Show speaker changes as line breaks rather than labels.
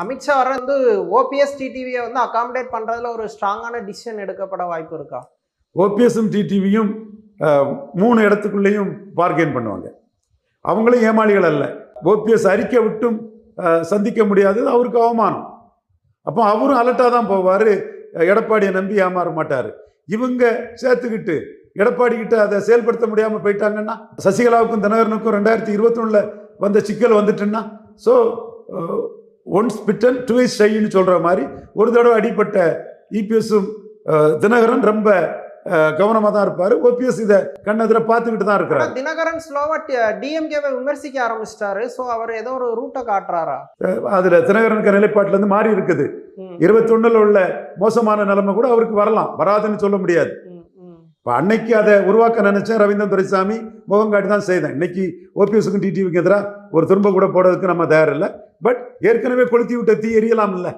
அமித்ஷா வர வந்து ஓபிஎஸ் டிடிவியை வந்து அகாமடேட் பண்றதுல ஒரு ஸ்ட்ராங்கான டிசிஷன் எடுக்கப்பட வாய்ப்பு இருக்கா?
ஓபிஎஸும் டிடிவியும் 3 இடத்துக்குள்ளேயும் பார்கெயின் பண்ணுவாங்க. அவங்களும் ஏமாளிகள் அல்ல. ஓபிஎஸ் அறிக்கை விட்டும் சந்திக்க முடியாதது அவருக்கு அவமானம். அப்போ அவரும் அலர்ட்டாக தான் போவார். எடப்பாடியை நம்பி ஏமாற மாட்டார். இவங்க சேர்த்துக்கிட்டு எடப்பாடி கிட்ட அதை செயல்படுத்த முடியாமல் போயிட்டாங்கன்னா, சசிகலாவுக்கும் தினகரனுக்கும் 2021 வந்த சிக்கல் வந்துட்டுன்னா, ஸோ ஒன்ஸ் பிட்டன் டுவைஸ் ஷைன்னு சொல்கிற மாதிரி ஒரு தடவை அடிப்பட்ட இபிஎஸும் தினகரன் ரொம்ப கவனமாக தான் இருப்பார். ஓபிஎஸ் இதை கண்ணெதிர பார்த்துக்கிட்டு தான் இருக்கிறார்.
தினகரன் ஸ்லோவா டிஎம்கேவை விமர்சிக்க ஆரம்பிச்சிட்டாரு. ஸோ அவர் ஏதோ ஒரு ரூட்டை காட்டுறாரா?
அதில் தினகரனுக்கு நிலைப்பாட்டிலேருந்து மாறி இருக்குது. 21 உள்ள மோசமான நிலைமை கூட அவருக்கு வரலாம், வராதுன்னு சொல்ல முடியாது. இப்போ அன்னைக்கு அதை உருவாக்க நினைச்ச ரவீந்திரன் துரைசாமி முகம் காட்டி தான் செய்தேன். இன்னைக்கு ஓபிஎஸ்க்கும் டிடிவிக்கு எதிராக ஒரு திரும்ப கூட போடுறதுக்கு நம்ம தயாரில்லை. பட் ஏற்கனவே கொளுத்தி விட்ட தீ எரியலாம் இல்லை.